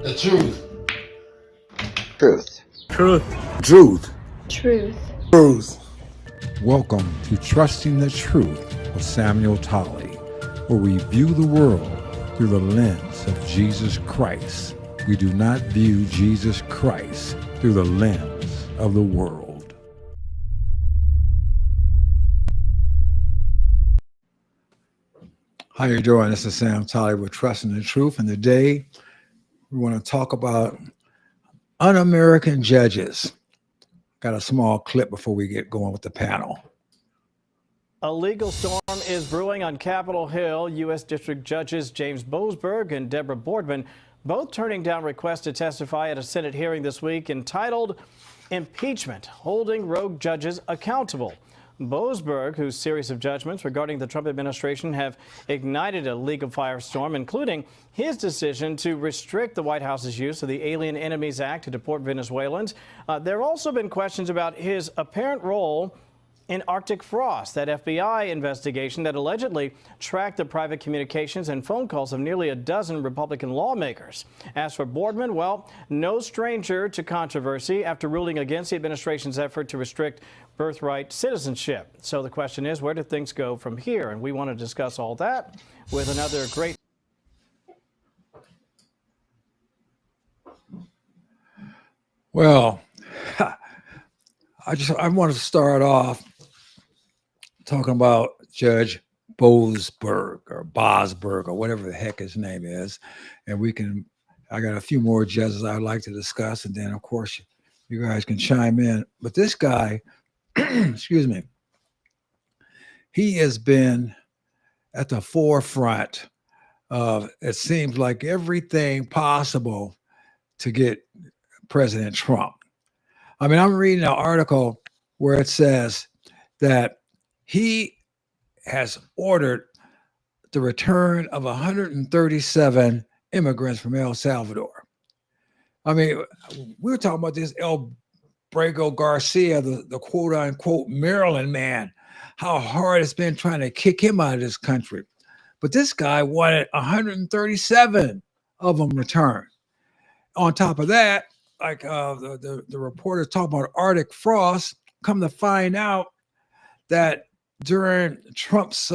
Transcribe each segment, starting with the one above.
The truth. Truth. Truth. Truth. Truth. Truth. Welcome to Trusting the Truth with Samuel Tolley, where we view the world through the lens of Jesus Christ. We do not view Jesus Christ through the lens of the world. How you doing? This is Sam Tolley with Trusting the Truth, and today we want to talk about un-American judges. Got a small clip before we get going with the panel. A legal storm is brewing on Capitol Hill. U.S. District Judges James Boasberg and Deborah Boardman both turning down requests to testify at a Senate hearing this week entitled Impeachment, Holding Rogue Judges Accountable. Boasberg, whose series of judgments regarding the Trump administration have ignited a legal firestorm, including his decision to restrict the White House's use of the Alien Enemies Act to deport Venezuelans. There have also been questions about his apparent role in Arctic frost, that FBI investigation that allegedly tracked the private communications and phone calls of nearly a dozen Republican lawmakers. As for Boardman, well, no stranger to controversy after ruling against the administration's effort to restrict birthright citizenship. So the question is, where do things go from here? And we want to discuss all that with another great... Well, I want to start off talking about Judge Boasberg or whatever the heck his name is. And I got a few more judges I'd like to discuss. And then, of course, you guys can chime in. But this guy, excuse me, he has been at the forefront of, it seems like, everything possible to get President Trump. I mean, I'm reading an article where it says that he has ordered the return of 137 immigrants from El Salvador. I mean, we were talking about this El Brago Garcia, the quote unquote Maryland man, how hard it's been trying to kick him out of this country. But this guy wanted 137 of them returned. On top of that, like the reporters talk about Arctic frost, come to find out that during Trump's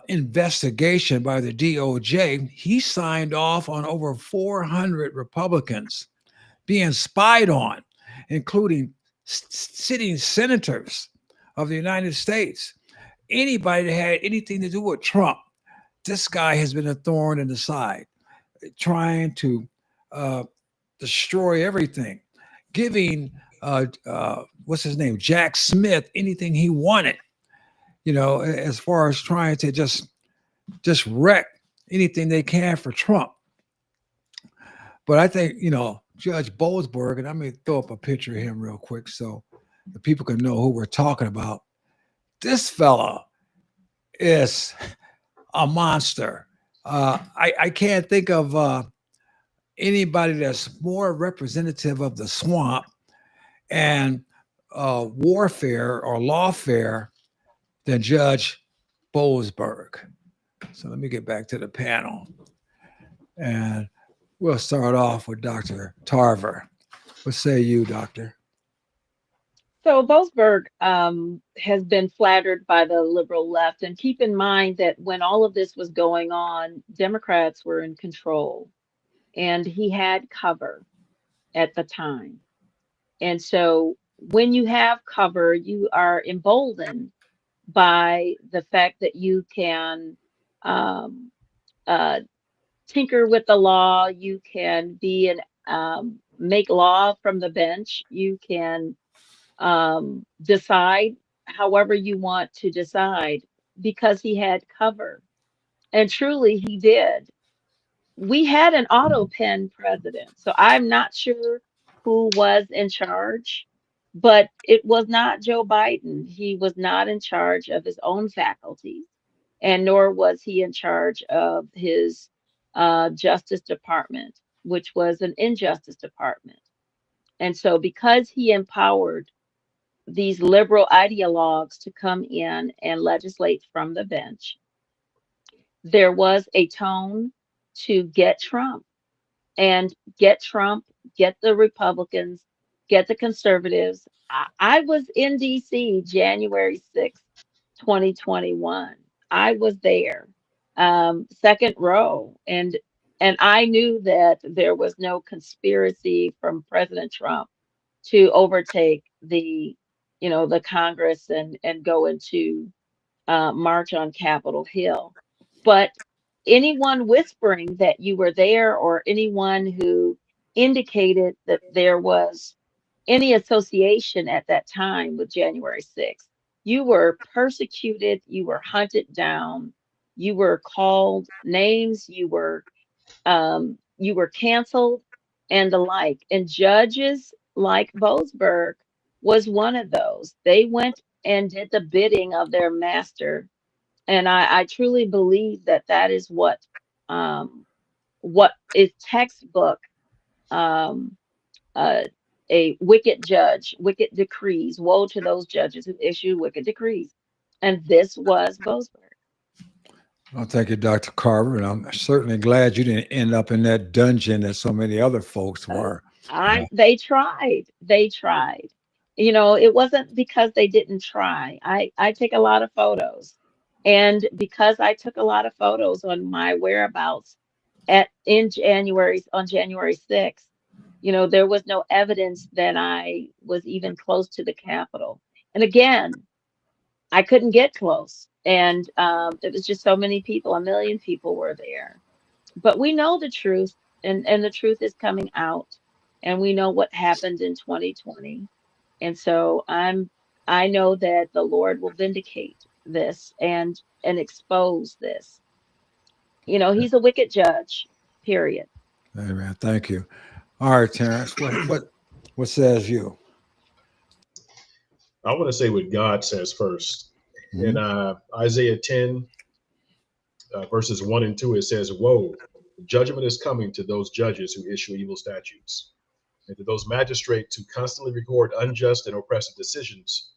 investigation by the DOJ, he signed off on over 400 Republicans being spied on, including sitting senators of the United States. Anybody that had anything to do with Trump, this guy has been a thorn in the side, trying to destroy everything, giving what's his name, Jack Smith, anything he wanted, as far as trying to just wreck anything they can for Trump. But I think, Judge Boasberg, and I'm going to throw up a picture of him real quick so the people can know who we're talking about. This fella is a monster. I can't think of anybody that's more representative of the swamp and warfare or lawfare than Judge Boasberg. So let me get back to the panel. And we'll start off with Dr. Tarver. What say you, Doctor? So Boasberg has been flattered by the liberal left. And keep in mind that when all of this was going on, Democrats were in control. And he had cover at the time. And so when you have cover, you are emboldened by the fact that you can tinker with the law, you can be make law from the bench, you can decide however you want to decide, because he had cover. And truly he did. We had an auto pen president, so I'm not sure who was in charge, but it was not Joe Biden. He was not in charge of his own faculties, and nor was he in charge of his Justice Department, which was an injustice department. And so because he empowered these liberal ideologues to come in and legislate from the bench, there was a tone to get Trump. and get Trump, get the Republicans, get the conservatives. I was in DC January 6th, 2021. I was there, second row, and I knew that there was no conspiracy from President Trump to overtake the Congress and go into march on Capitol Hill. But anyone whispering that you were there or anyone who indicated that there was any association at that time with January 6th, you were persecuted, you were hunted down, you were called names, you were canceled and the like. And judges like Boasberg was one of those. They went and did the bidding of their master, and I truly believe that that is what is textbook, um, uh, a wicked judge, wicked decrees. Woe to those judges who issue wicked decrees. And this was Boasberg. Well, thank you, Dr. Carver, and I'm certainly glad you didn't end up in that dungeon that so many other folks were. They tried. They tried. It wasn't because they didn't try. I take a lot of photos. And because I took a lot of photos on my whereabouts in January on January 6th, there was no evidence that I was even close to the Capitol. And again, I couldn't get close. And it was just so many people, 1 million people were there. But we know the truth, and the truth is coming out, and we know what happened in 2020. And so I know that the Lord will vindicate this and expose this. He's a wicked judge, period. Amen. Thank you. All right, Terrence, what says you? I want to say what God says first. Mhm. In Isaiah 10, verses 1 and 2, it says, "Woe, judgment is coming to those judges who issue evil statutes, and to those magistrates who constantly record unjust and oppressive decisions,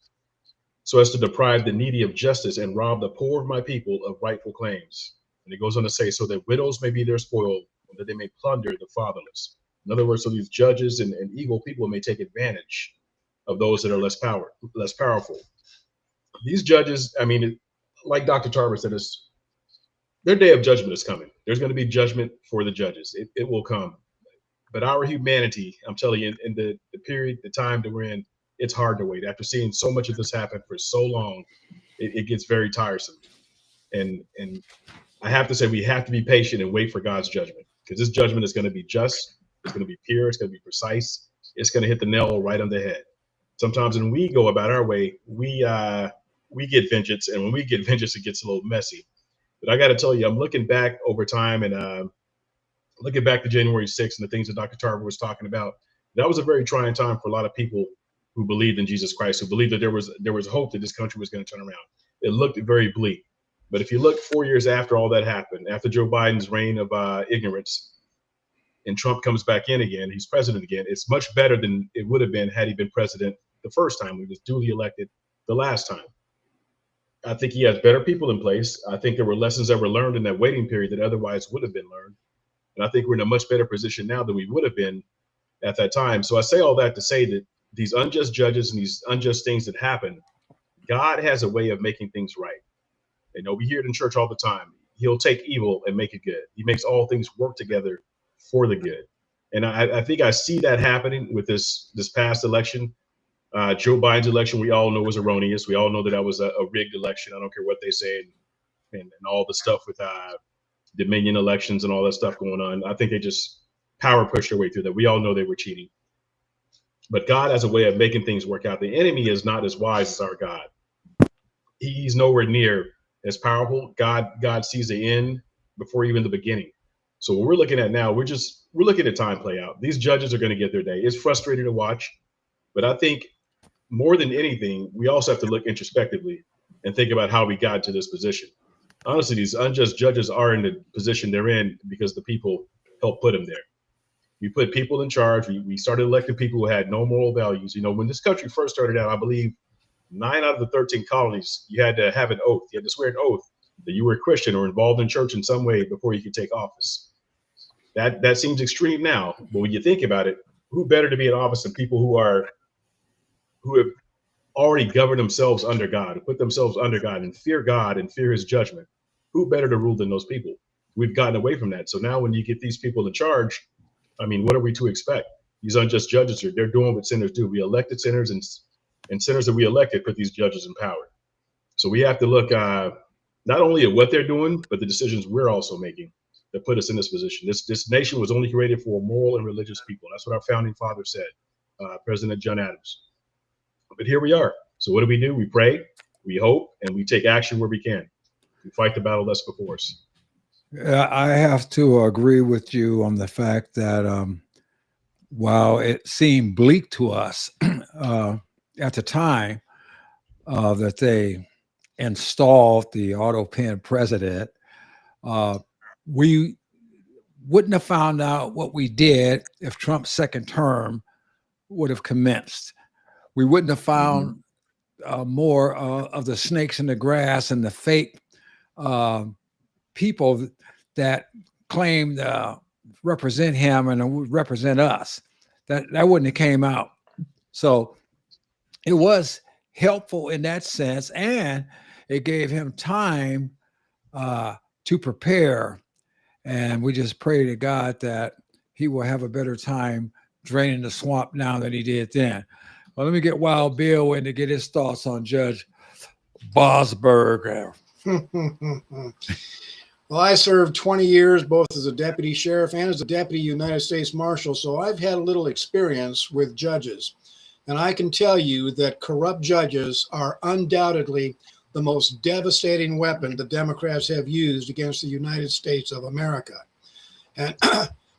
so as to deprive the needy of justice and rob the poor of my people of rightful claims." And it goes on to say, "So that widows may be their spoil, and that they may plunder the fatherless." In other words, so these judges and evil people may take advantage of those that are less powerful. These judges, I mean, like Dr. Tarver said, their day of judgment is coming. There's going to be judgment for the judges. It will come. But our humanity, I'm telling you, in the period, the time that we're in, it's hard to wait. After seeing so much of this happen for so long, it gets very tiresome. And I have to say, we have to be patient and wait for God's judgment, because this judgment is going to be just, it's going to be pure, it's going to be precise, it's going to hit the nail right on the head. Sometimes when we go about our way, we get vengeance, and when we get vengeance, it gets a little messy. But I got to tell you, I'm looking back over time and looking back to January 6th and the things that Dr. Tarver was talking about. That was a very trying time for a lot of people who believed in Jesus Christ, who believed that there was hope that this country was going to turn around. It looked very bleak. But if you look 4 years after all that happened, after Joe Biden's reign of ignorance, and Trump comes back in again, he's president again, it's much better than it would have been had he been president the first time. He was duly elected the last time. I think he has better people in place. I think there were lessons that were learned in that waiting period that otherwise would have been learned. And I think we're in a much better position now than we would have been at that time. So I say all that to say that these unjust judges and these unjust things that happen, God has a way of making things right. We hear it in church all the time. He'll take evil and make it good. He makes all things work together for the good. And I think I see that happening with this past election. Joe Biden's election, we all know was erroneous. We all know that was a rigged election. I don't care what they say, and all the stuff with Dominion elections and all that stuff going on. I think they just power pushed their way through that. We all know they were cheating. But God has a way of making things work out. The enemy is not as wise as our God. He's nowhere near as powerful. God sees the end before even the beginning. So what we're looking at now, we're looking at time play out. These judges are going to get their day. It's frustrating to watch, but I think more than anything, we also have to look introspectively and think about how we got to this position. Honestly, these unjust judges are in the position they're in because the people helped put them there. We put people in charge. We started electing people who had no moral values. When this country first started out, I believe 9 out of the 13 colonies, you had to have an oath. You had to swear an oath that you were a Christian or involved in church in some way before you could take office. That seems extreme now, but when you think about it, who better to be in office than people who have already governed themselves under God, who put themselves under God and fear his judgment? Who better to rule than those people? We've gotten away from that. So now when you get these people in charge, I mean, what are we to expect? These unjust judges they're doing what sinners do. We elected sinners, and sinners that we elected put these judges in power. So we have to look not only at what they're doing, but the decisions we're also making that put us in this position. This nation was only created for moral and religious people. That's what our founding father said, President John Adams. But here we are. So what do? We pray, we hope, and we take action where we can. We fight the battle that's before us. I have to agree with you on the fact that while it seemed bleak to us at the time that they installed the auto pen president, we wouldn't have found out what we did if Trump's second term would have commenced. We wouldn't have found more of the snakes in the grass and the fake people that claim to represent him and would represent us. That wouldn't have came out. So it was helpful in that sense, and it gave him time to prepare. And we just pray to God that he will have a better time draining the swamp now than he did then. Well, let me get Wild Bill in to get his thoughts on Judge Boasberg. Well, I served 20 years both as a deputy sheriff and as a deputy United States Marshal, so I've had a little experience with judges. And I can tell you that corrupt judges are undoubtedly the most devastating weapon the Democrats have used against the United States of America. And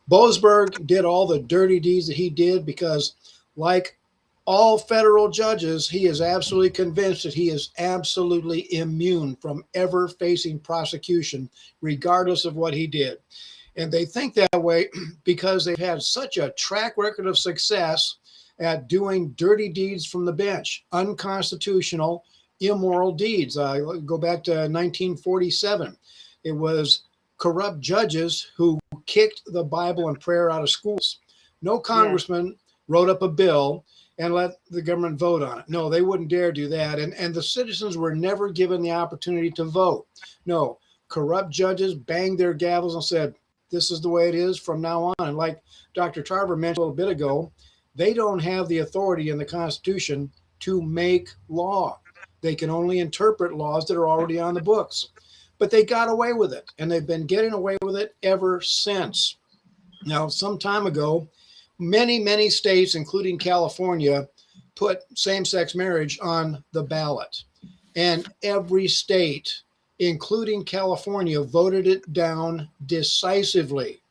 Boasberg did all the dirty deeds that he did because, like all federal judges, he is absolutely convinced that he is absolutely immune from ever facing prosecution, regardless of what he did. And they think that way because they've had such a track record of success at doing dirty deeds from the bench, unconstitutional, immoral deeds. Go back to 1947. It was corrupt judges who kicked the Bible and prayer out of schools. No congressman wrote up a bill and let the government vote on it. No, they wouldn't dare do that. And the citizens were never given the opportunity to vote. No, corrupt judges banged their gavels and said, this is the way it is from now on. And like Dr. Tarver mentioned a little bit ago, they don't have the authority in the Constitution to make law. They can only interpret laws that are already on the books. But they got away with it, and they've been getting away with it ever since. Now, some time ago, many states, including California, put same-sex marriage on the ballot. And every state, including California, voted it down decisively.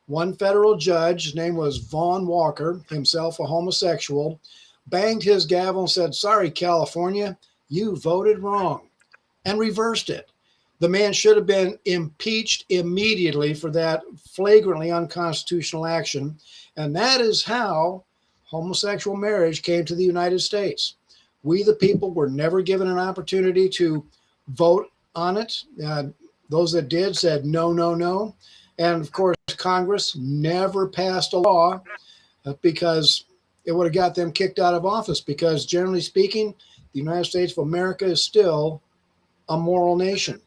One federal judge, his name was Vaughn Walker, himself a homosexual, banged his gavel and said, sorry, California, you voted wrong, and reversed it. The man should have been impeached immediately for that flagrantly unconstitutional action. And that is how homosexual marriage came to the United States. We, the people, were never given an opportunity to vote on it. Those that did said no, no, no. And of course, Congress never passed a law because it would have got them kicked out of office, because generally speaking, the United States of America is still a moral nation.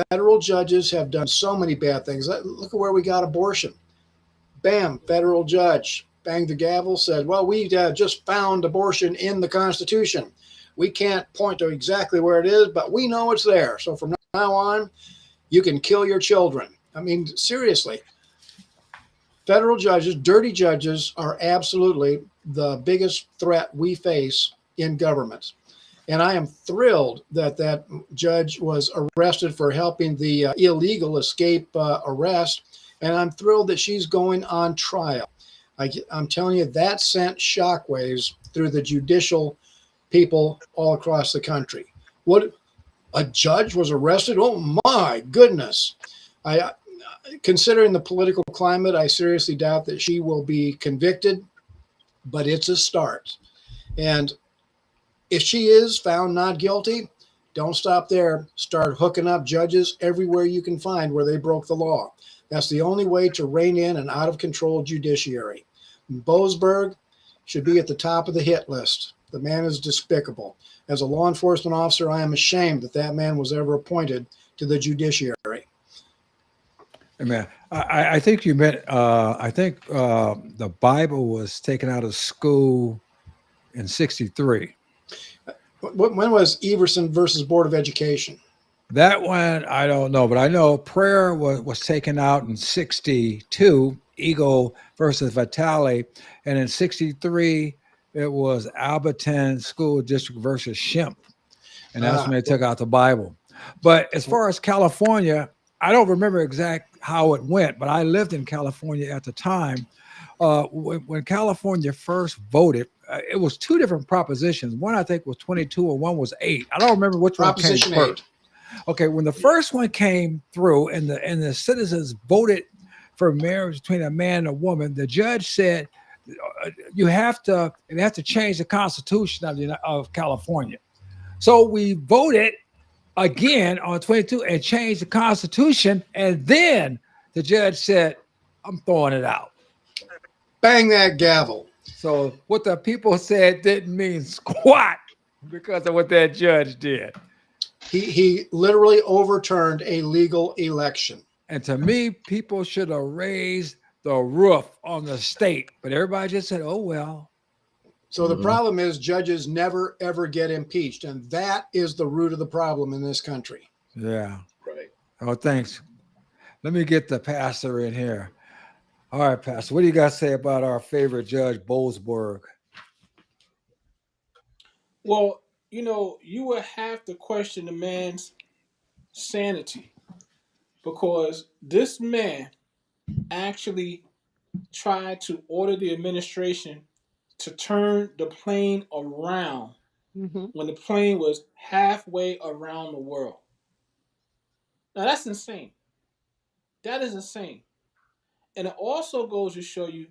Federal judges have done so many bad things. Look at where we got abortion. Bam, federal judge banged the gavel, said, well, we just found abortion in the Constitution. We can't point to exactly where it is, but we know it's there. So from now on, you can kill your children. I mean, seriously, federal judges, dirty judges, are absolutely the biggest threat we face in government. And I am thrilled that that judge was arrested for helping the illegal escape arrest. And I'm thrilled that she's going on trial. I'm telling you, that sent shockwaves through the judicial people all across the country. What, a judge was arrested? Oh my goodness. Considering the political climate, I seriously doubt that she will be convicted, but it's a start. And if she is found not guilty, don't stop there. Start hooking up judges everywhere you can find where they broke the law. That's the only way to rein in an out of control judiciary. Boasberg should be at the top of the hit list. The man is despicable. As a law enforcement officer, I am ashamed that that man was ever appointed to the judiciary. Man, I think you meant, I think the Bible was taken out of school in 63. When was Everson versus Board of Education? That one, I don't know, but I know prayer was taken out in 62, Eagle versus Vitale. And in 63, it was Alberton School District versus Shemp. And that's when they took out the Bible. But as far as California, I don't remember exact how it went, but I lived in California at the time. When California first voted, it was two different propositions. One, I think, was 22 and one was 8. I don't remember which Proposition one came first. 8. Okay, when the first one came through and the citizens voted for marriage between a man and a woman, the judge said you have to change the Constitution of California. So we voted again on 22 and changed the Constitution, and then the judge said, "I'm throwing it out." Bang that gavel. So what the people said didn't mean squat because of what that judge did. He literally overturned a legal election. And to me, people should have raised the roof on the state, but everybody just said, "Oh well." So the problem is judges never ever get impeached, and that is the root of the problem in this country. Yeah. Right. Oh, thanks. Let me get the pastor in here. All right, Pastor, what do you guys say about our favorite judge, Boasberg? Well, you would have to question the man's sanity because this man actually tried to order the administration to turn the plane around when the plane was halfway around the world. Now, that's insane. That is insane. And it also goes to show you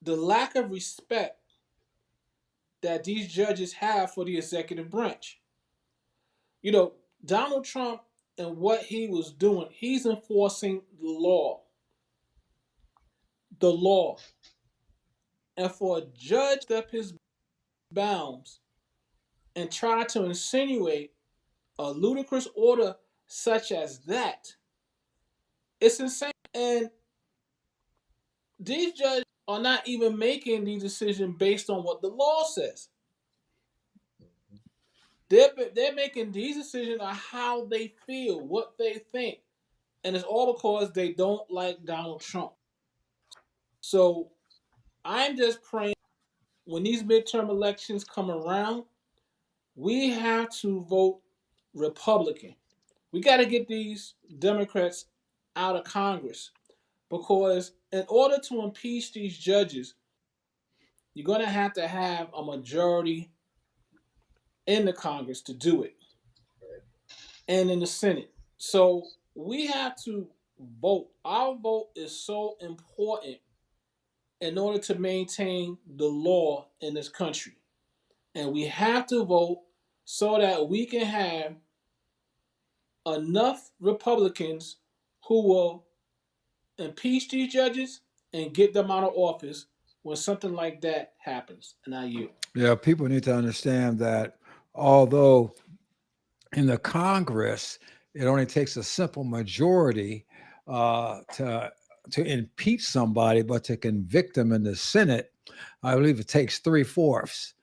the lack of respect that these judges have for the executive branch. Donald Trump and what he was doing, he's enforcing the law. The law. And for a judge to step his bounds and try to insinuate a ludicrous order such as that, it's insane. And these judges are not even making these decisions based on what the law says. They're making these decisions on how they feel, what they think. And it's all because they don't like Donald Trump. So I'm just praying when these midterm elections come around, we have to vote Republican. We got to get these Democrats out of Congress because in order to impeach these judges, you're going to have a majority in the Congress to do it and in the Senate. So we have to vote. Our vote is so important in order to maintain the law in this country. And we have to vote so that we can have enough Republicans who will impeach these judges and get them out of office when something like that happens. And I yield. Yeah, people need to understand that although in the Congress, it only takes a simple majority to impeach somebody, but to convict them in the Senate, I believe it takes 3/4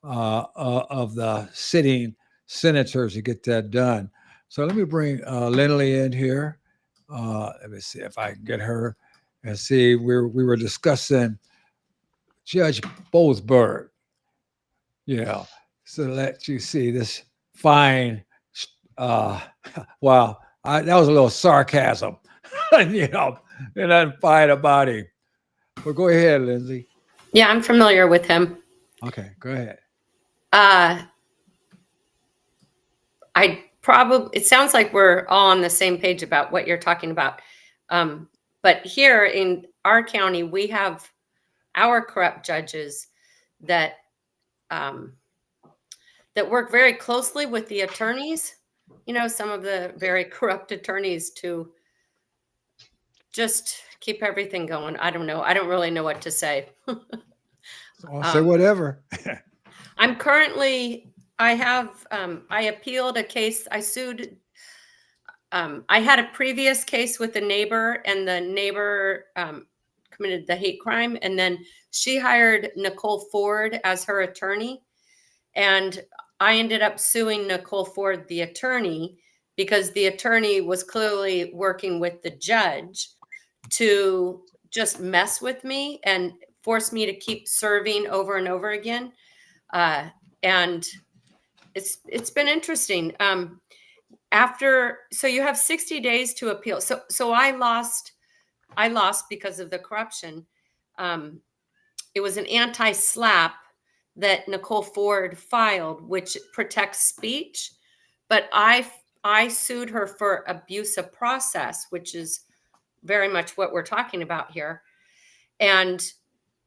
of the sitting senators to get that done. So let me bring Lindley in here. Let me see if I can get her and see. We were discussing Judge Boasberg. Yeah, so let you see this fine. Wow, that was a little sarcasm, and I'm fine about him. But go ahead, Lindsay. Yeah, I'm familiar with him. Okay, go ahead. It sounds like we're all on the same page about what you're talking about. But here in our county, we have our corrupt judges that work very closely with the attorneys. Some of the very corrupt attorneys to just keep everything going. I don't know. I don't really know what to say. So I'll say whatever. I'm currently, I appealed a case. I sued, I had a previous case with a neighbor, and the neighbor committed the hate crime. And then she hired Nicole Ford as her attorney. And I ended up suing Nicole Ford, the attorney, because the attorney was clearly working with the judge to just mess with me and force me to keep serving over and over again. And it's been interesting. So you have 60 days to appeal. So I lost because of the corruption. It was an anti-SLAPP that Nicole Ford filed, which protects speech, but I sued her for abuse of process, which is very much what we're talking about here. And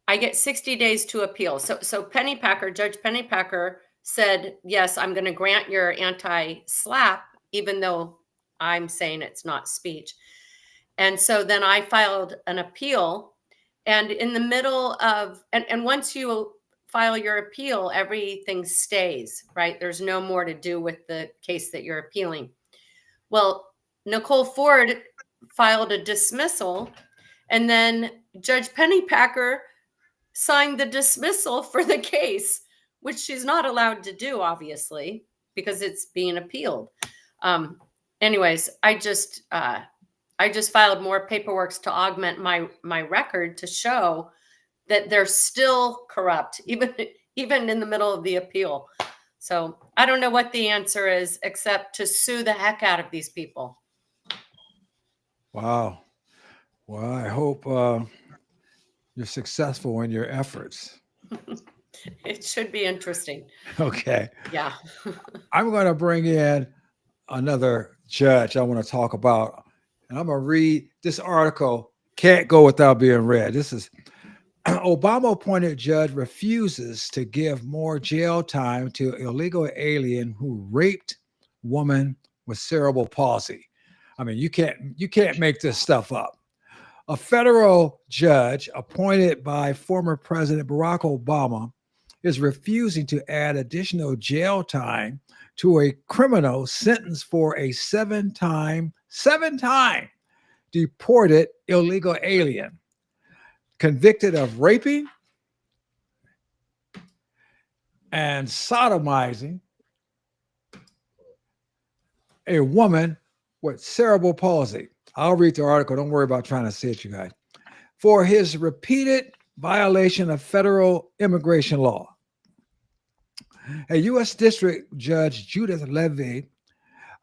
I get 60 days to appeal. So Judge Pennypacker said, yes, I'm going to grant your anti-SLAPP, even though I'm saying it's not speech. And so then I filed an appeal, and in the middle of, and once you file your appeal, everything stays, right? There's no more to do with the case that you're appealing. Well, Nicole Ford filed a dismissal, and then Judge Pennypacker signed the dismissal for the case, which she's not allowed to do, obviously, because it's being appealed. Anyways, I just filed more paperwork to augment my record to show that they're still corrupt, even in the middle of the appeal. So I don't know what the answer is, except to sue the heck out of these people. Wow. Well, I hope you're successful in your efforts. It should be interesting. Okay. Yeah. I'm going to bring in another judge I want to talk about, and I'm going to read this article. Can't go without being read. This is Obama appointed judge refuses to give more jail time to illegal alien who raped woman with cerebral palsy. I mean, you can't make this stuff up. A federal judge appointed by former President Barack Obama is refusing to add additional jail time to a criminal sentenced for a seven-time deported illegal alien convicted of raping and sodomizing a woman with cerebral palsy. I'll read the article. Don't worry about trying to see it, you guys. For his repeated violation of federal immigration law. A U.S. District Judge Judith Levy,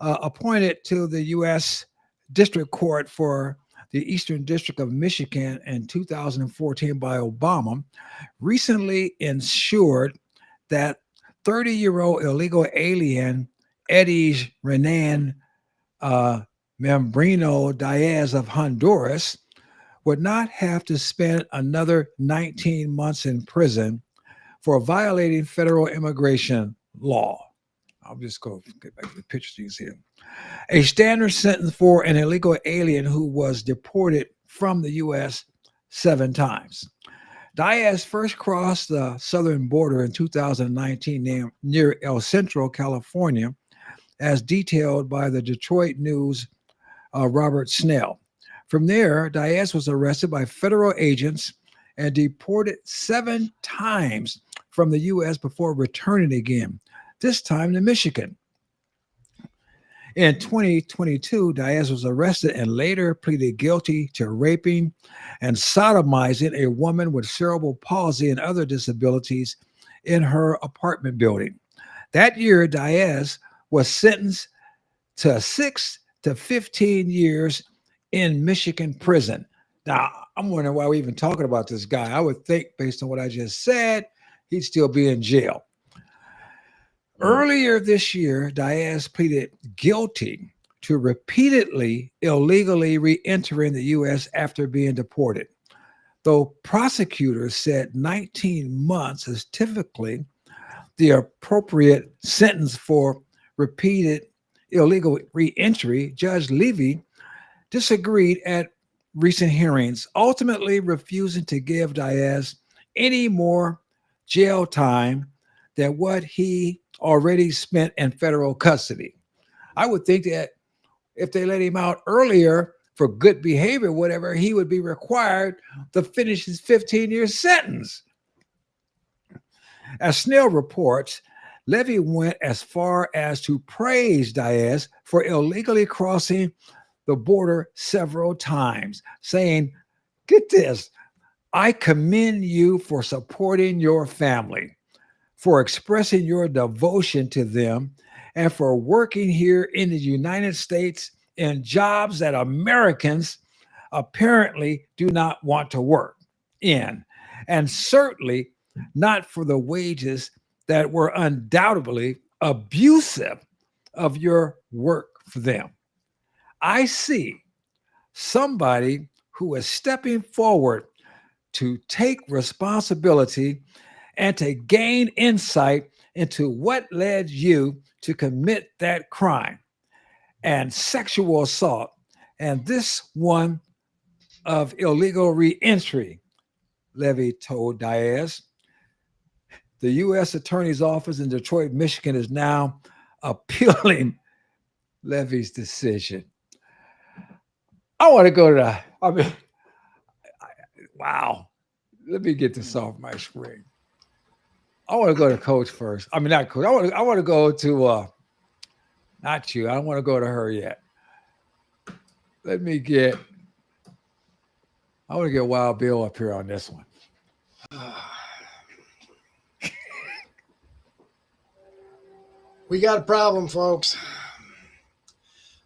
appointed to the U.S. District Court for the Eastern District of Michigan in 2014 by Obama, recently ensured that 30-year-old illegal alien Eddie Renan Membrino Diaz of Honduras would not have to spend another 19 months in prison for violating federal immigration law. I'll just go get back to the pictures you can see them. A standard sentence for an illegal alien who was deported from the U.S. 7 times. Diaz first crossed the southern border in 2019 near El Centro, California, as detailed by the Detroit News' Robert Snell. From there, Diaz was arrested by federal agents and deported 7 times from the U.S. before returning again, this time to Michigan. In 2022, Diaz was arrested and later pleaded guilty to raping and sodomizing a woman with cerebral palsy and other disabilities in her apartment building. That year, Diaz was sentenced to 6 to 15 years in Michigan prison. Now, I'm wondering why we're even talking about this guy. I would think, based on what I just said, he'd still be in jail. Earlier this year, Diaz pleaded guilty to repeatedly illegally re-entering the U.S. after being deported, though prosecutors said 19 months is typically the appropriate sentence for repeated illegal re-entry. Judge Levy disagreed at recent hearings, ultimately refusing to give Diaz any more jail time than what he already spent in federal custody. I would think that if they let him out earlier for good behavior, whatever, he would be required to finish his 15-year sentence. As Snell reports, Levy went as far as to praise Diaz for illegally crossing the border several times, saying, get this, I commend you for supporting your family, for expressing your devotion to them, and for working here in the United States in jobs that Americans apparently do not want to work in, and certainly not for the wages that were undoubtedly abusive of your work for them. I see somebody who is stepping forward to take responsibility and to gain insight into what led you to commit that crime and sexual assault, and this one of illegal reentry, Levy told Diaz. The U.S. Attorney's Office in Detroit, Michigan is now appealing Levy's decision. I want to go to wow. Let me get this off my screen. I want to go to Coach first. I mean, not Coach. I want to go to not you. I don't want to go to her yet. I want to get Wild Bill up here on this one. We got a problem, folks.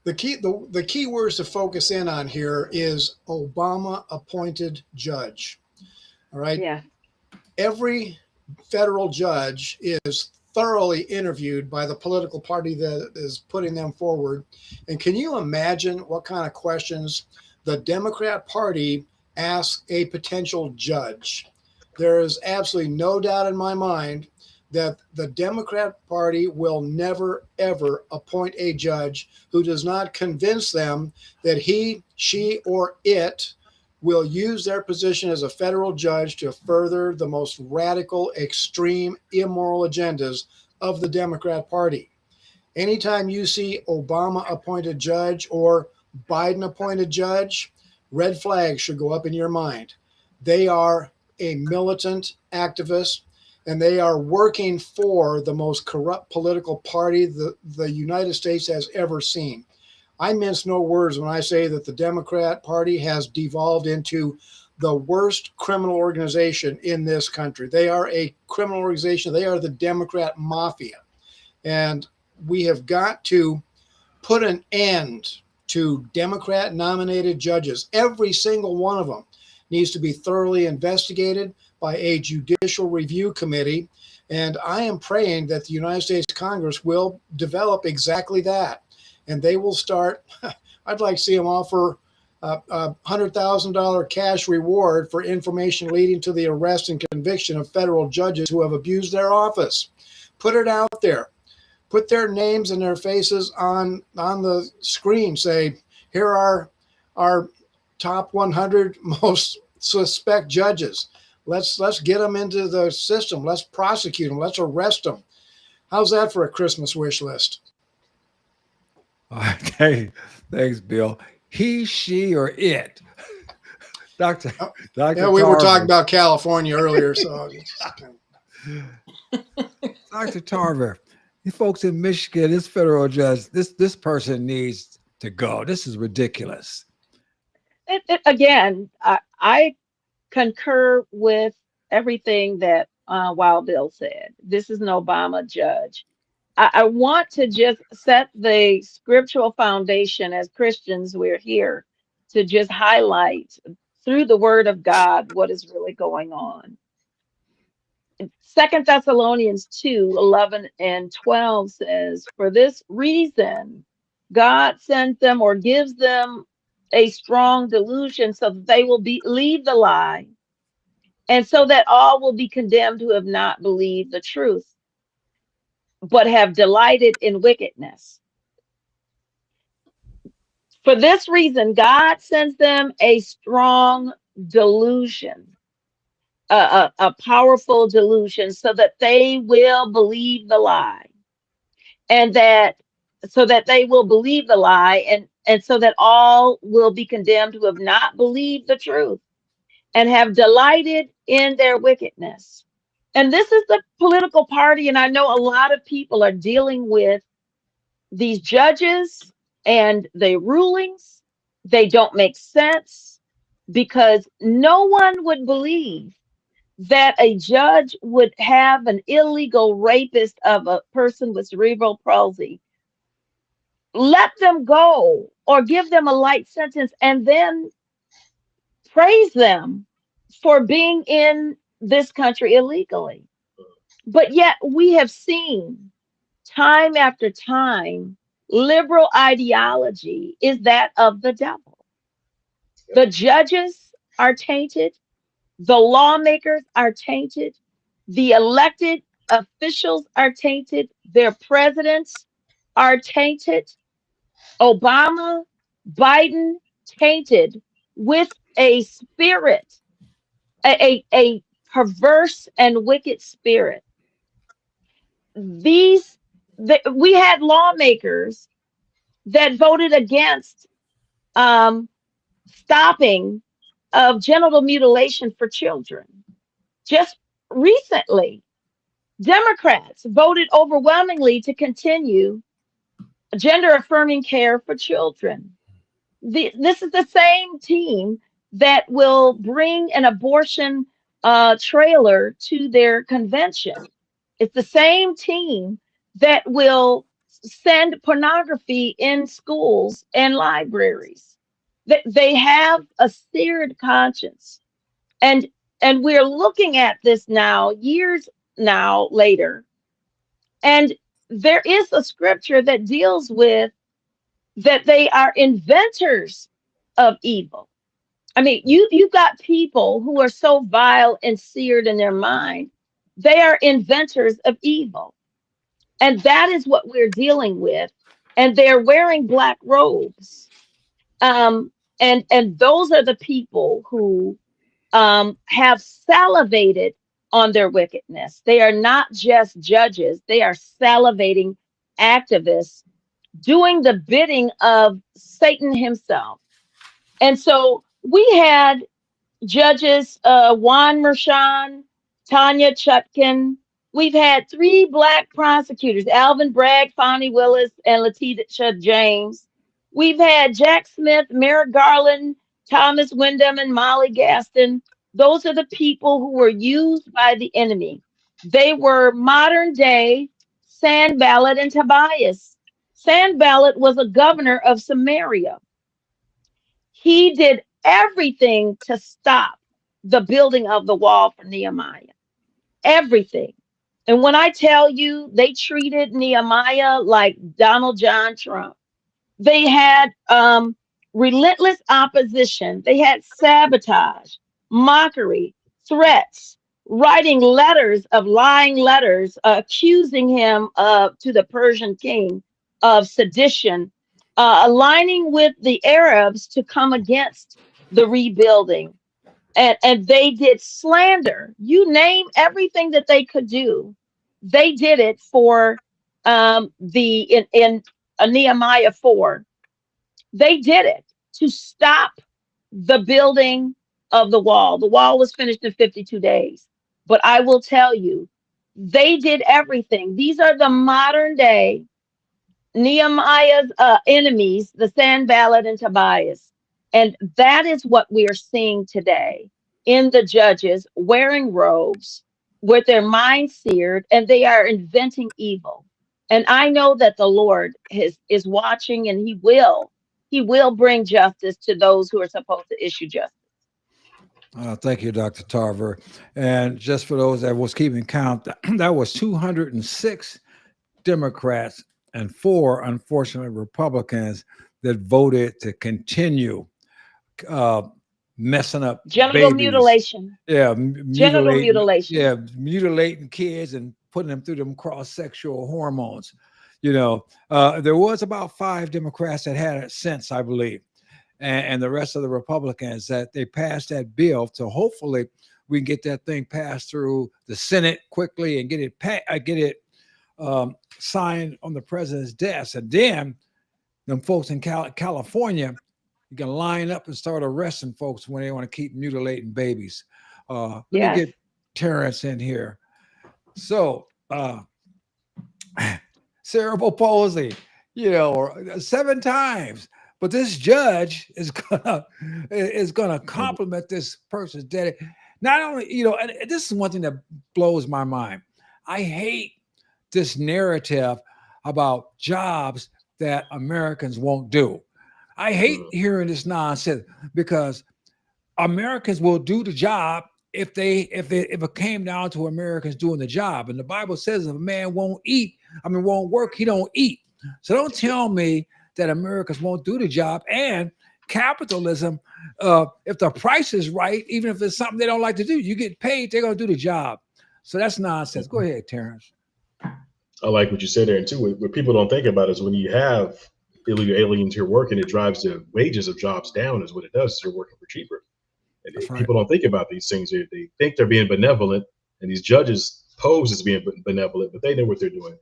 The key words to focus in on here is Obama appointed judge. All right. Yeah. Every federal judge is thoroughly interviewed by the political party that is putting them forward. And can you imagine what kind of questions the Democrat Party asks a potential judge? There is absolutely no doubt in my mind that the Democrat Party will never, ever appoint a judge who does not convince them that he, she, or it will use their position as a federal judge to further the most radical, extreme, immoral agendas of the Democrat Party. Anytime you see Obama appointed judge or Biden appointed judge, red flags should go up in your mind. They are a militant activist, and they are working for the most corrupt political party the United States has ever seen. I mince no words when I say that the Democrat Party has devolved into the worst criminal organization in this country. They are a criminal organization. They are the Democrat mafia. And we have got to put an end to Democrat nominated judges. Every single one of them needs to be thoroughly investigated by a judicial review committee. And I am praying that the United States Congress will develop exactly that. And they will start, I'd like to see them offer a $100,000 cash reward for information leading to the arrest and conviction of federal judges who have abused their office. Put it out there. Put their names and their faces on the screen. Say, here are our top 100 most suspect judges. Let's get them into the system. Let's prosecute them. Let's arrest them. How's that for a Christmas wish list? Okay, thanks, Bill. He, she, or it. Dr. Yeah, we were talking about California earlier, so. Dr. Tarver, you folks in Michigan, this federal judge, this person needs to go. This is ridiculous. Again, I concur with everything that Wild Bill said. This is an Obama judge. I want to just set the scriptural foundation. As Christians, we're here to just highlight through the word of God what is really going on. 2 Thessalonians 2:11 and 12 says, for this reason, God sends them or gives them a strong delusion so that they will leave the lie, and so that all will be condemned who have not believed the truth, but have delighted in wickedness. For this reason, God sends them a strong delusion, a powerful delusion, so that they will believe the lie, and that so that they will believe the lie, and so that all will be condemned who have not believed the truth and have delighted in their wickedness. And this is the political party, and I know a lot of people are dealing with these judges and the rulings. They don't make sense, because no one would believe that a judge would have an illegal rapist of a person with cerebral palsy, let them go or give them a light sentence, and then praise them for being in this country illegally. But yet we have seen time after time, liberal ideology is that of the devil. The judges are tainted, the lawmakers are tainted, the elected officials are tainted, their presidents are tainted. Obama, Biden, tainted with a spirit, a perverse and wicked spirit. We had lawmakers that voted against stopping of genital mutilation for children. Just recently, Democrats voted overwhelmingly to continue gender affirming care for children. This is the same team that will bring an abortion trailer to their convention. It's the same team that will send pornography in schools and libraries. They have a seared conscience, and we're looking at this now, years now later, and there is a scripture that deals with that they are inventors of evil. I mean, you've got people who are so vile and seared in their mind, they are inventors of evil. And that is what we're dealing with. And they're wearing black robes. And those are the people who have salivated on their wickedness. They are not just judges, they are salivating activists doing the bidding of Satan himself. And so we had judges, Juan Mershon, Tanya Chutkin. We've had 3 black prosecutors, Alvin Bragg, Fonnie Willis, and Letitia James. We've had Jack Smith, Merrick Garland, Thomas Wyndham, and Molly Gaston. Those are the people who were used by the enemy. They were modern day Sanballat and Tobias. Sanballat was a governor of Samaria. He did everything to stop the building of the wall for Nehemiah. Everything. And when I tell you they treated Nehemiah like Donald John Trump, they had relentless opposition. They had sabotage, mockery, threats, writing letters of lying letters, accusing him to the Persian king of sedition, aligning with the Arabs to come against the rebuilding. And they did slander. You name everything that they could do. They did it for in Nehemiah 4. They did it to stop the building of the wall. The wall was finished in 52 days. But I will tell you, they did everything. These are the modern day Nehemiah's enemies, the Sanballat and Tobias. And that is what we are seeing today in the judges wearing robes with their minds seared, and they are inventing evil. And I know that the Lord is watching, and he will bring justice to those who are supposed to issue justice. Thank you, Dr. Tarver. And just for those that was keeping count, that was 206 Democrats and 4, unfortunately, Republicans that voted to continue messing up Genital babies. mutilation. Yeah, Genital mutilation. Yeah, mutilating kids and putting them through them cross-sexual hormones. There was about 5 Democrats that had it since, I believe, and the rest of the Republicans that they passed that bill. So hopefully we can get that thing passed through the Senate quickly and get it signed on the president's desk. And then them folks in California, you can line up and start arresting folks when they want to keep mutilating babies. Let me Yes. get Terrence in here. So, cerebral palsy, 7 times. But this judge is gonna compliment this person's dead. Not only, and this is one thing that blows my mind. I hate this narrative about jobs that Americans won't do. I hate hearing this nonsense because Americans will do the job if it came down to Americans doing the job. And the Bible says if a man won't work, he don't eat. So don't tell me that Americans won't do the job. And capitalism, if the price is right, even if it's something they don't like to do, you get paid, they're going to do the job. So that's nonsense. Go ahead, Terrence. I like what you said there. And too, what people don't think about is when you have illegal aliens here working, it drives the wages of jobs down is what it does. They're working for cheaper. And people don't think about these things. They think they're being benevolent, and these judges pose as being benevolent, but they know what they're doing.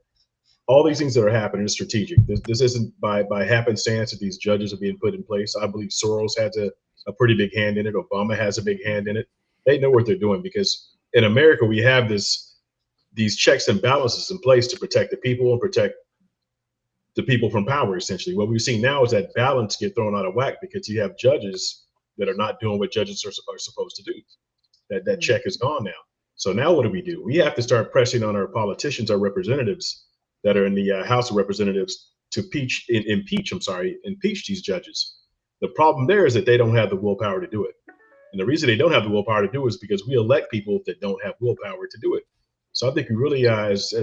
All these things that are happening is strategic. This isn't by happenstance that these judges are being put in place. I believe Soros has a pretty big hand in it. Obama has a big hand in it. They know what they're doing because in America, we have these checks and balances in place to protect the people and protect the people from power, essentially. What we've seen now is that balance get thrown out of whack because you have judges that are not doing what judges are supposed to do. That check is gone now. So now what do? We have to start pressing on our politicians, our representatives that are in the House of Representatives to impeach these judges. The problem there is that they don't have the willpower to do it. And the reason they don't have the willpower to do it is because we elect people that don't have willpower to do it. So I think we really, as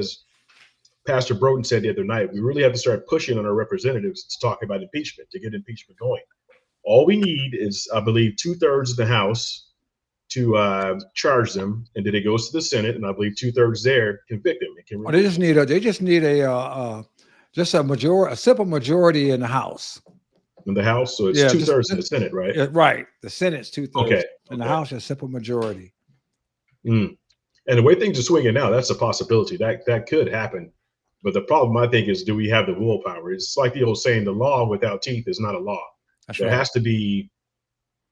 Pastor Broden said the other night, we really have to start pushing on our representatives to talk about impeachment, to get impeachment going. All we need is, I believe, 2/3 of the House to charge them, and then it goes to the Senate, and I believe 2/3 there convict them. They just need a simple majority in the House. In the House, so it's 2/3 in the Senate, right? Right. The Senate's 2/3. Okay. And the House is simple majority. And the way things are swinging now, that's a possibility. That could happen. But the problem, I think, is do we have the willpower? It's like the old saying, the law without teeth is not a law. There has to be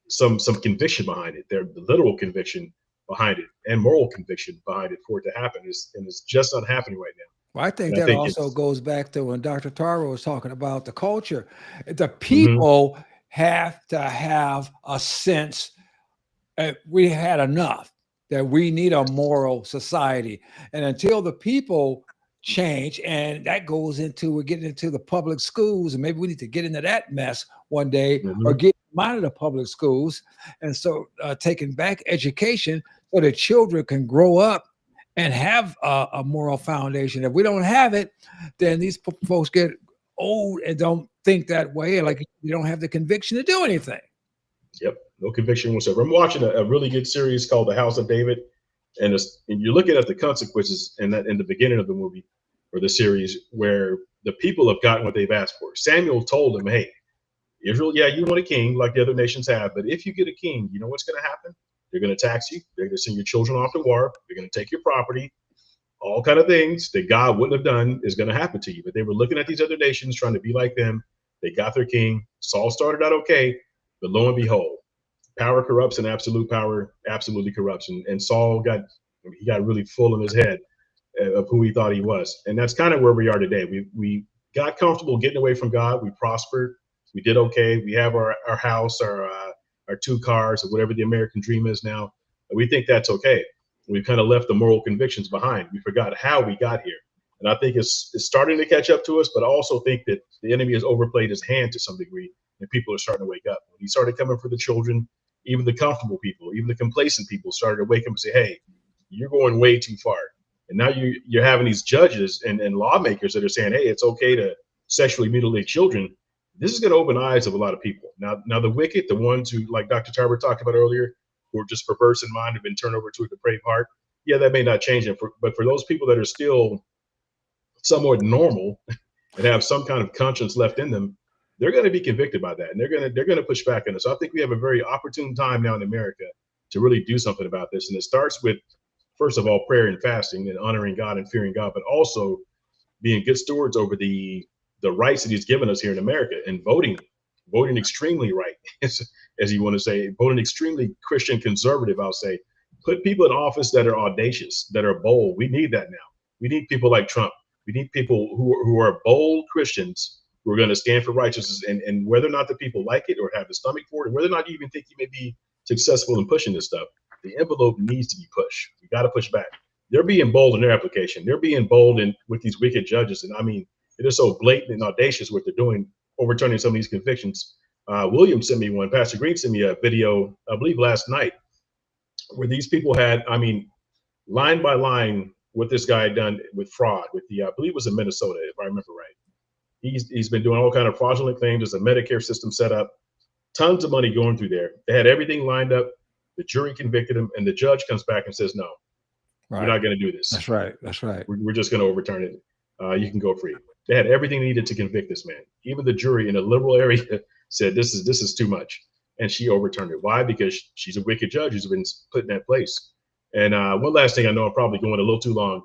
some conviction behind it. There's the literal conviction behind it and moral conviction behind it for it to happen. And it's just not happening right now. Well, I think that also goes back to when Dr. Taro was talking about the culture. The people have to have a sense that we had enough, that we need a moral society. And until the people change, and that goes into, we're getting into the public schools, and maybe we need to get into that mess one day, or get them out of the public schools. And so taking back education so that children can grow up and have a moral foundation. If we don't have it, then these folks get old and don't think that way. Like, you don't have the conviction to do anything. Yep, no conviction whatsoever. I'm watching a really good series called The House of David, and you're looking at the consequences in the beginning of the movie or the series where the people have gotten what they've asked for. Samuel told them, hey, Israel, yeah, you want a king like the other nations have, but if you get a king, you know what's going to happen? They're going to tax you. They're going to send your children off to war. They're going to take your property. All kind of things that God wouldn't have done is going to happen to you. But they were looking at these other nations, trying to be like them. They got their king. Saul started out okay, but lo and behold, power corrupts and absolute power absolutely corrupts. And Saul got really full in his head of who he thought he was. And that's kind of where we are today. We got comfortable getting away from God. We prospered. We did okay. We have our house, our 2 cars, or whatever the American dream is now. We think that's okay. We've kind of left the moral convictions behind. We forgot how we got here. And I think it's starting to catch up to us, but I also think that the enemy has overplayed his hand to some degree, and people are starting to wake up. When he started coming for the children, even the comfortable people, even the complacent people started to wake up and say, hey, you're going way too far. And now you're having these judges and lawmakers that are saying, hey, it's okay to sexually mutilate children. This is going to open eyes of a lot of people. Now the wicked, the ones who, like Dr. Tarver talked about earlier, who are just perverse in mind, have been turned over to a depraved heart. Yeah, that may not change it. But for those people that are still somewhat normal, and have some kind of conscience left in them, they're going to be convicted by that, and they're going to push back on it. So I think we have a very opportune time now in America to really do something about this, and it starts with, first of all, prayer and fasting and honoring God and fearing God, but also being good stewards over the rights that He's given us here in America, and voting extremely right, as you want to say, voting extremely Christian conservative. I'll say, put people in office that are audacious, that are bold. We need that now. We need people like Trump. We need people who are bold Christians who are going to stand for righteousness, and whether or not the people like it or have the stomach for it, or whether or not you even think you may be successful in pushing this stuff, the envelope needs to be pushed. We got to push back. They're being bold in their application. They're being bold with these wicked judges, and I mean, it is so blatant and audacious what they're doing, overturning some of these convictions. William sent me one. Pastor Green sent me a video, I believe last night, where these people had, I mean, line by line, what this guy had done with fraud with the, I believe it was in Minnesota, if I remember right. He's been doing all kind of fraudulent things. There's a Medicare system set up, tons of money going through there. They had everything lined up. The jury convicted him, and the judge comes back and says, "No, Right. you're not going to do this. That's right. That's right. We're just going to overturn it. You can go free." They had everything needed to convict this man. Even the jury in a liberal area said, "This is too much," and she overturned it. Why? Because she's a wicked judge who's been put in that place. And one last thing, I know I'm probably going a little too long.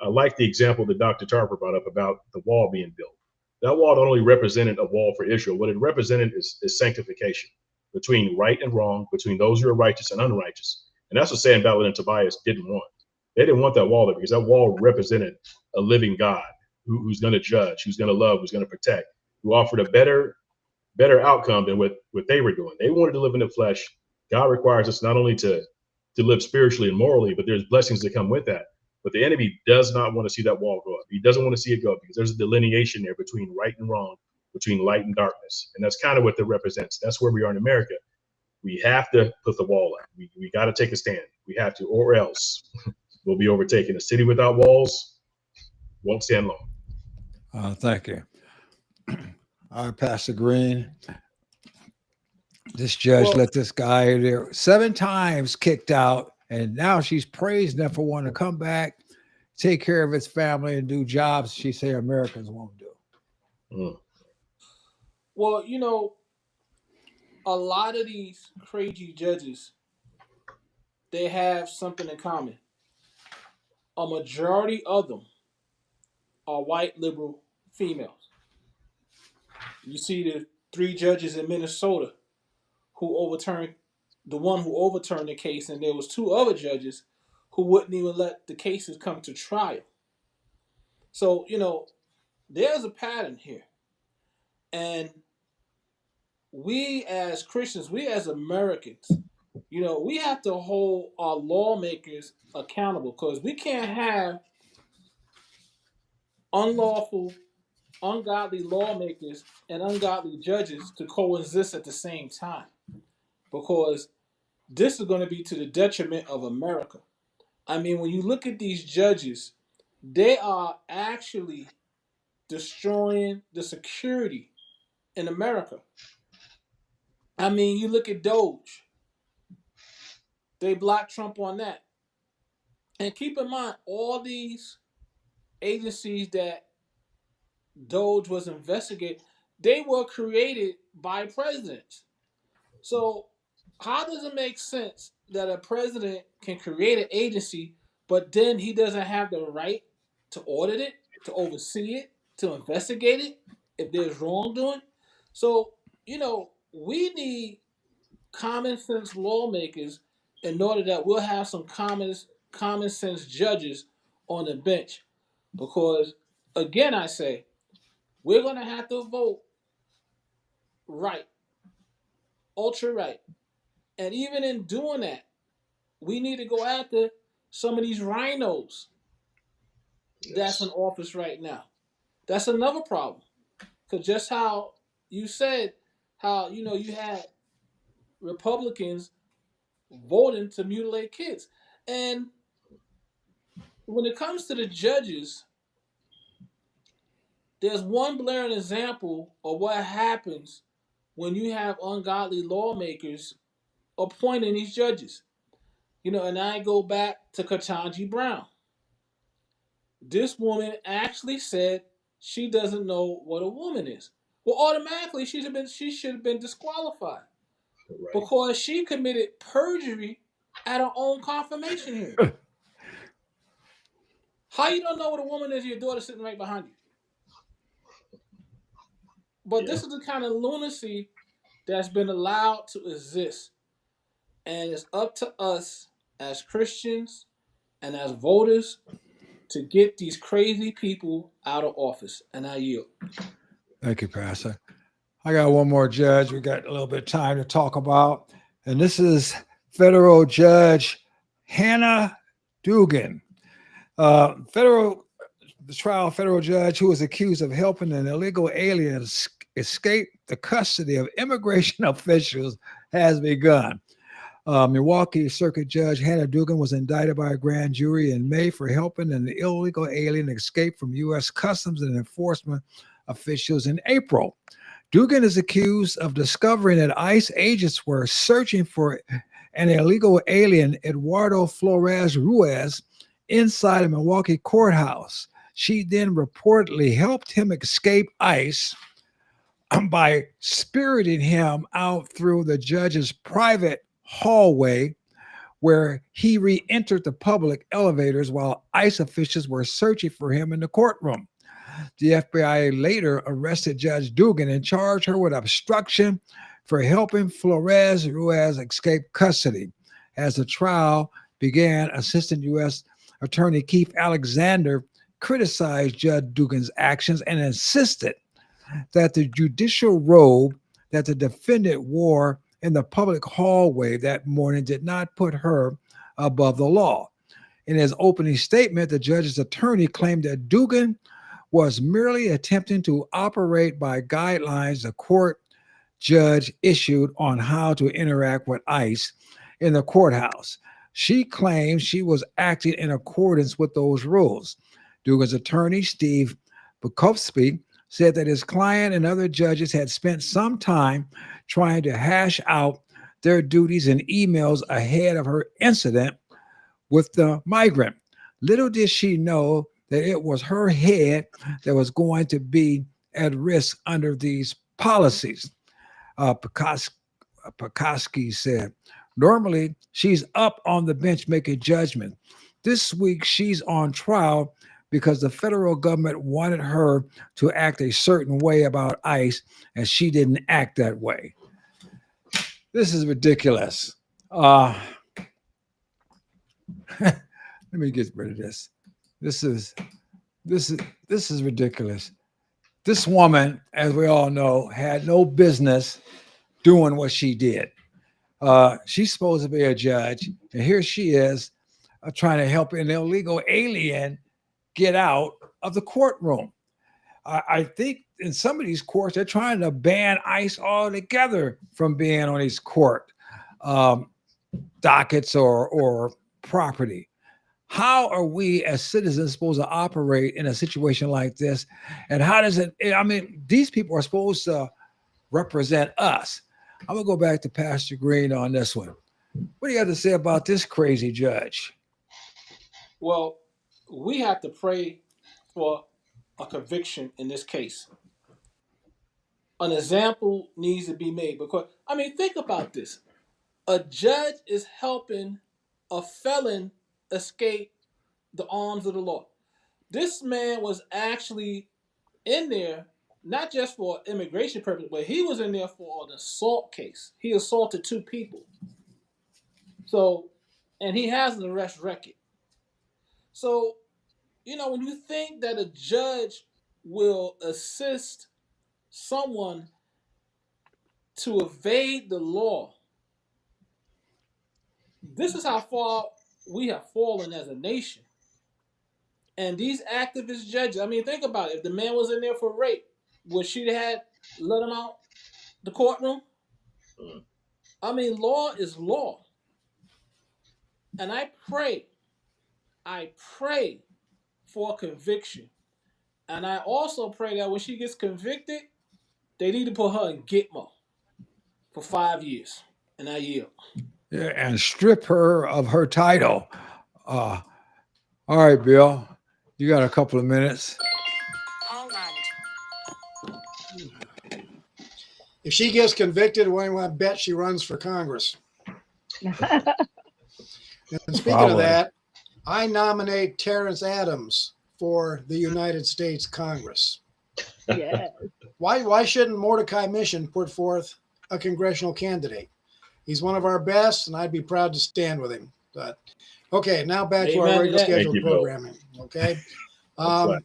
I like the example that Dr. Tarver brought up about the wall being built. That wall not only represented a wall for Israel, what it represented is sanctification between right and wrong, between those who are righteous and unrighteous. And that's what Sanballat and Tobias didn't want. They didn't want that wall there, because that wall represented a living God who's going to judge, who's going to love, who's going to protect, who offered a better outcome than what they were doing. They wanted to live in the flesh. God requires us not only to live spiritually and morally, but there's blessings that come with that. But the enemy does not want to see that wall go up. He doesn't want to see it go up, because there's a delineation there between right and wrong, between light and darkness. And that's kind of what that represents. That's where we are in America. We have to put the wall up. We got to take a stand. We have to, or else we'll be overtaken. A city without walls won't stand long. Thank you. All right, Pastor Green. This judge let this guy there 7 times kicked out, and now she's praising him for wanting to come back, take care of his family, and do jobs she say Americans won't do. Mm. Well, you know, a lot of these crazy judges, they have something in common. A majority of them are white liberal females. You see the 3 judges in Minnesota who overturned the case, and there was 2 other judges who wouldn't even let the cases come to trial. So, you know, there's a pattern here. And we as Christians, we as Americans, you know, we have to hold our lawmakers accountable, because we can't have unlawful, ungodly lawmakers and ungodly judges to coexist at the same time, because this is going to be to the detriment of America. I mean, when you look at these judges, they are actually destroying the security in America. I mean, you look at Doge. They blocked Trump on that. And keep in mind, all these agencies that Doge was investigating, they were created by presidents. So how does it make sense that a president can create an agency, but then he doesn't have the right to audit it, to oversee it, to investigate it if there's wrongdoing? So, you know, we need common sense lawmakers in order that we'll have some common sense judges on the bench. Because, again, I say, we're going to have to vote right, ultra right. And even in doing that, we need to go after some of these rhinos that's in office right now. That's another problem. Because just how you said, how, you know, you had Republicans voting to mutilate kids. And when it comes to the judges, there's one blaring example of what happens when you have ungodly lawmakers appointing these judges. You know, and I go back to Ketanji Brown. This woman actually said she doesn't know what a woman is. Well, automatically she should have been disqualified Right. because she committed perjury at her own confirmation hearing. How you don't know what a woman is? Your daughter sitting right behind you. But Yeah. this is the kind of lunacy that's been allowed to exist, and it's up to us as Christians and as voters to get these crazy people out of office. And I yield. Thank you, Pastor. I got one more judge we got a little bit of time to talk about, and this is federal judge Hannah Dugan. The federal judge who was accused of helping an illegal alien escape the custody of immigration officials has begun. Milwaukee Circuit Judge Hannah Dugan was indicted by a grand jury in May for helping an illegal alien escape from U.S. Customs and Enforcement officials in April. Dugan is accused of discovering that ICE agents were searching for an illegal alien, Eduardo Flores Ruiz, inside a Milwaukee courthouse. She then reportedly helped him escape ICE by spiriting him out through the judge's private hallway, where he re-entered the public elevators while ICE officials were searching for him in the courtroom. The FBI later arrested Judge Dugan and charged her with obstruction for helping Flores Ruiz escape custody. As the trial began, Assistant U.S. Attorney Keith Alexander criticized Judge Dugan's actions and insisted that the judicial robe that the defendant wore in the public hallway that morning did not put her above the law. In his opening statement, the judge's attorney claimed that Dugan was merely attempting to operate by guidelines the court judge issued on how to interact with ICE in the courthouse. She claimed she was acting in accordance with those rules. Dugan's attorney, Steve Bukowski, said that his client and other judges had spent some time trying to hash out their duties and emails ahead of her incident with the migrant. Little did she know that it was her head that was going to be at risk under these policies. Pekoski said, normally she's up on the bench making judgment. This week she's on trial because the federal government wanted her to act a certain way about ICE, and she didn't act that way. This is ridiculous. Let me get rid of this. This is ridiculous. This woman, as we all know, had no business doing what she did. She's supposed to be a judge, and here she is trying to help an illegal alien get out of the courtroom. I think in some of these courts, they're trying to ban ICE altogether from being on these court dockets or property. How are we as citizens supposed to operate in a situation like this? And how does it, I mean, these people are supposed to represent us. I'm going to go back to Pastor Green on this one. What do you have to say about this crazy judge? Well, we have to pray for a conviction in this case. An example needs to be made because, I mean, think about this. A judge is helping a felon escape the arms of the law. This man was actually in there not just for immigration purpose, but he was in there for an assault case. He assaulted 2 people. So, and he has an arrest record. So, you know, when you think that a judge will assist someone to evade the law, this is how far we have fallen as a nation. And these activist judges, I mean, think about it. If the man was in there for rape, would she have let him out the courtroom? I mean, law is law. And I pray for a conviction. And I also pray that when she gets convicted, they need to put her in Gitmo for 5 years. And I yield. Yeah, and strip her of her title. All right, Bill, you got a couple of minutes. Hold on. If she gets convicted, I bet she runs for Congress. And speaking Probably. of that, I nominate Terrence Adams for the United States Congress. Yes. Why shouldn't Mordecai Mission put forth a congressional candidate? He's one of our best, and I'd be proud to stand with him. But okay, now back to our Amen to regular that. Thank scheduled you, Bill. programming. Okay. That's right.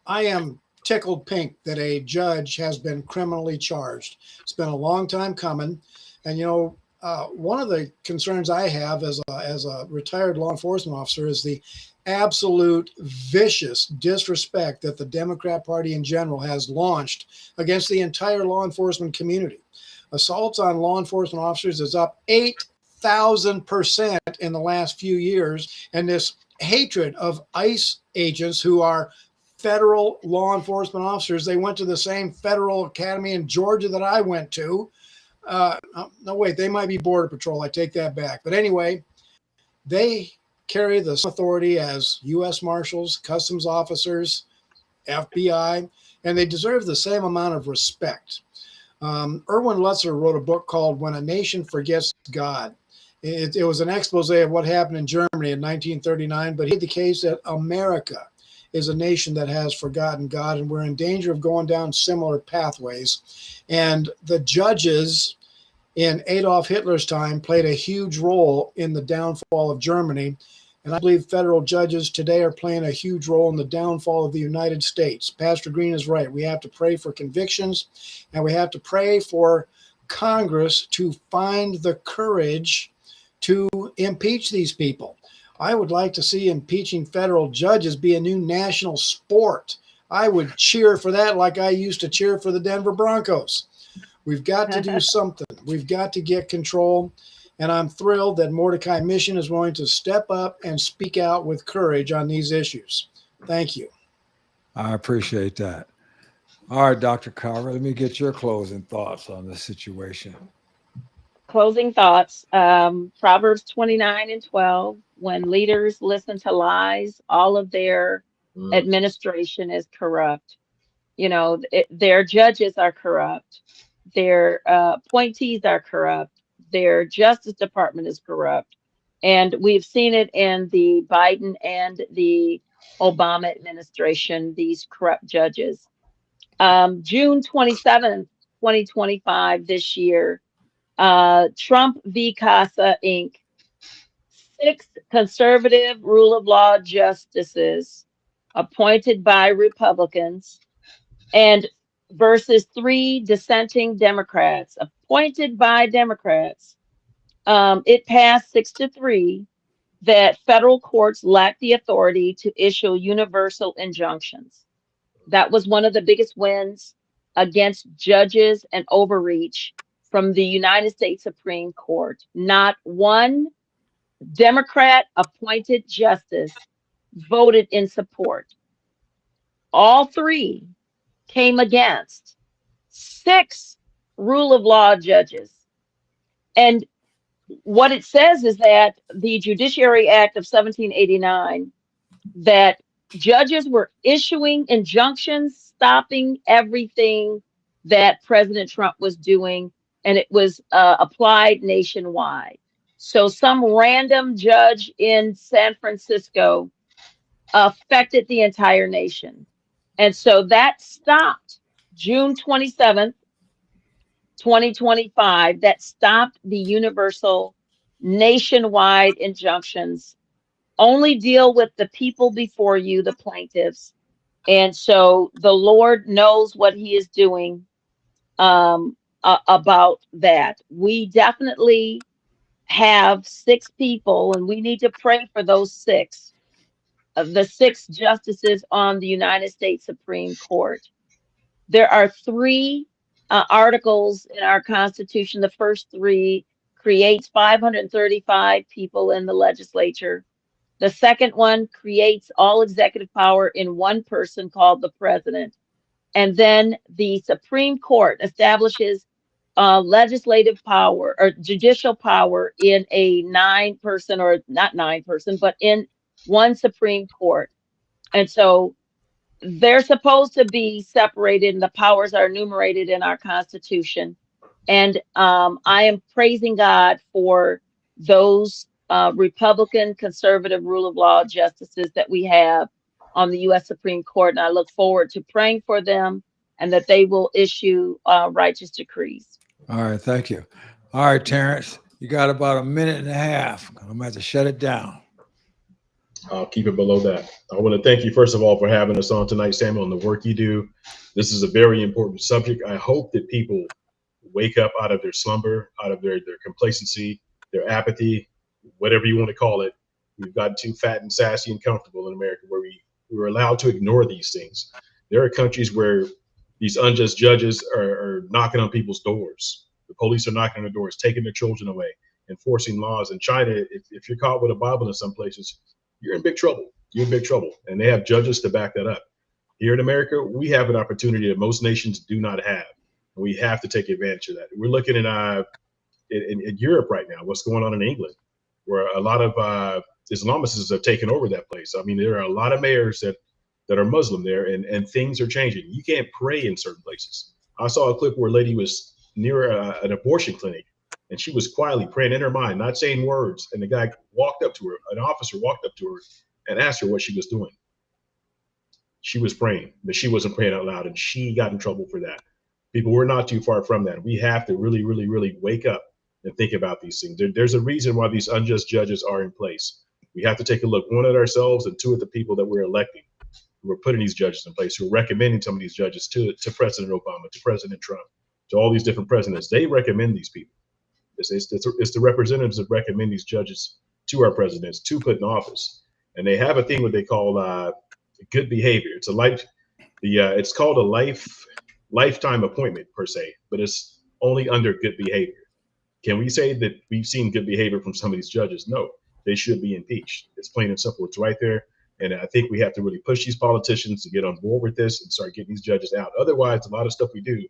I am tickled pink that a judge has been criminally charged. It's been a long time coming. And, one of the concerns I have as a retired law enforcement officer is the absolute vicious disrespect that the Democrat Party in general has launched against the entire law enforcement community. Assaults on law enforcement officers is up 8,000% in the last few years. And this hatred of ICE agents who are federal law enforcement officers, they went to the same federal academy in Georgia that I went to. No, wait, they might be Border Patrol. I take that back. But anyway, they carry the same authority as U.S. Marshals, Customs officers, FBI, and they deserve the same amount of respect. Erwin Lutzer wrote a book called When a Nation Forgets God. It was an expose of what happened in Germany in 1939, but he made the case that America is a nation that has forgotten God, and we're in danger of going down similar pathways. And the judges in Adolf Hitler's time played a huge role in the downfall of Germany. And I believe federal judges today are playing a huge role in the downfall of the United States. Pastor Green is right. We have to pray for convictions, and we have to pray for Congress to find the courage to impeach these people. I would like to see impeaching federal judges be a new national sport. I would cheer for that like I used to cheer for the Denver Broncos. We've got to do something. We've got to get control. And I'm thrilled that Mordecai Mission is going to step up and speak out with courage on these issues. Thank you. I appreciate that. All right, Dr. Carver, let me get your closing thoughts on this situation. Closing thoughts. Proverbs 29:12. When leaders listen to lies, all of their administration is corrupt. Their judges are corrupt. Their appointees are corrupt. Their Justice Department is corrupt. And we've seen it in the Biden and the Obama administration, these corrupt judges. June 27th, 2025, this year, Trump v. Casa Inc. 6 conservative rule of law justices appointed by Republicans and versus 3 dissenting Democrats appointed by Democrats. It passed 6-3 that federal courts lack the authority to issue universal injunctions. That was one of the biggest wins against judges and overreach from the United States Supreme Court. Not one Democrat appointed justice voted in support. All 3 came against 6 rule of law judges. And what it says is that the Judiciary Act of 1789, that judges were issuing injunctions, stopping everything that President Trump was doing, and it was applied nationwide. So some random judge in San Francisco affected the entire nation. And so that stopped June 27th, 2025, that stopped the universal nationwide injunctions. Only deal with the people before you, the plaintiffs. And so the Lord knows what he is doing about that. We definitely have 6 people, and we need to pray for those 6 of the 6 justices on the United States Supreme Court. There are 3 articles in our Constitution. The first 3 creates 535 people in the legislature. The second one creates all executive power in one person called the president. And then the Supreme Court establishes legislative power or judicial power in a 9-person, or not 9-person, but in one Supreme Court. And so they're supposed to be separated, and the powers are enumerated in our Constitution. And I am praising God for those Republican conservative rule of law justices that we have on the U.S. Supreme Court. And I look forward to praying for them and that they will issue righteous decrees. All right, thank you. All right, Terrence, you got about a minute and a half. I'm going to have to shut it down. I'll keep it below that. I want to thank you, first of all, for having us on tonight, Samuel, and the work you do. This is a very important subject. I hope that people wake up out of their slumber, out of their complacency, their apathy, whatever you want to call it. We've gotten too fat and sassy and comfortable in America where we're allowed to ignore these things. There are countries where these unjust judges are knocking on people's doors. The police are knocking on their doors, taking their children away, enforcing laws. In China, if you're caught with a Bible in some places, you're in big trouble. You're in big trouble. And they have judges to back that up. Here in America, we have an opportunity that most nations do not have. And we have to take advantage of that. We're looking at in Europe right now, what's going on in England, where a lot of Islamists have taken over that place. I mean, there are a lot of mayors that are Muslim there, and things are changing. You can't pray in certain places. I saw a clip where a lady was near an abortion clinic, and she was quietly praying in her mind, not saying words. And the guy walked up to her, an officer walked up to her and asked her what she was doing. She was praying, but she wasn't praying out loud, and she got in trouble for that. People, we're not too far from that. We have to really, really, really wake up and think about these things. There's a reason why these unjust judges are in place. We have to take a look, one, at ourselves, and two, at the people that we're electing, who are putting these judges in place, who are recommending some of these judges to President Obama, to President Trump, to all these different presidents. They recommend these people. It's the representatives that recommend these judges to our presidents to put in office. And they have a thing what they call good behavior. It's called a lifetime appointment per se, but it's only under good behavior. Can we say that we've seen good behavior from some of these judges? No, they should be impeached. It's plain and simple. It's right there. And I think we have to really push these politicians to get on board with this and start getting these judges out. Otherwise, a lot of stuff we do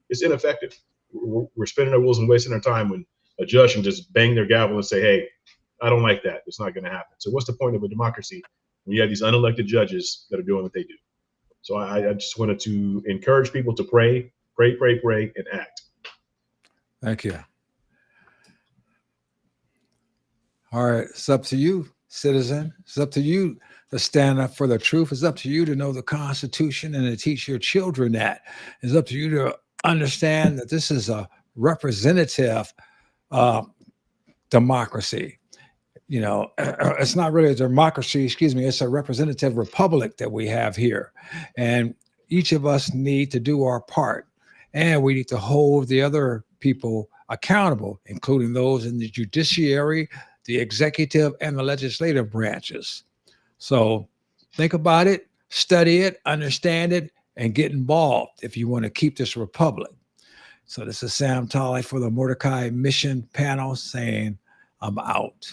is ineffective. We're spinning our wheels and wasting our time when a judge can just bang their gavel and say, hey, I don't like that. It's not going to happen. So what's the point of a democracy when you have these unelected judges that are doing what they do? So I just wanted to encourage people to pray, and act. Thank you. All right. It's up to you, citizen. It's up to you to stand up for the truth. It's up to you to know the Constitution and to teach your children that. It's up to you to understand that this is a representative democracy. You know, it's not really a democracy, it's a representative republic that we have here. And each of us need to do our part. And we need to hold the other people accountable, including those in the judiciary, the executive, and the legislative branches. So think about it, study it, understand it, and get involved if you want to keep this republic. So this is Sam Tolley for the Mordecai Mission panel saying, I'm out.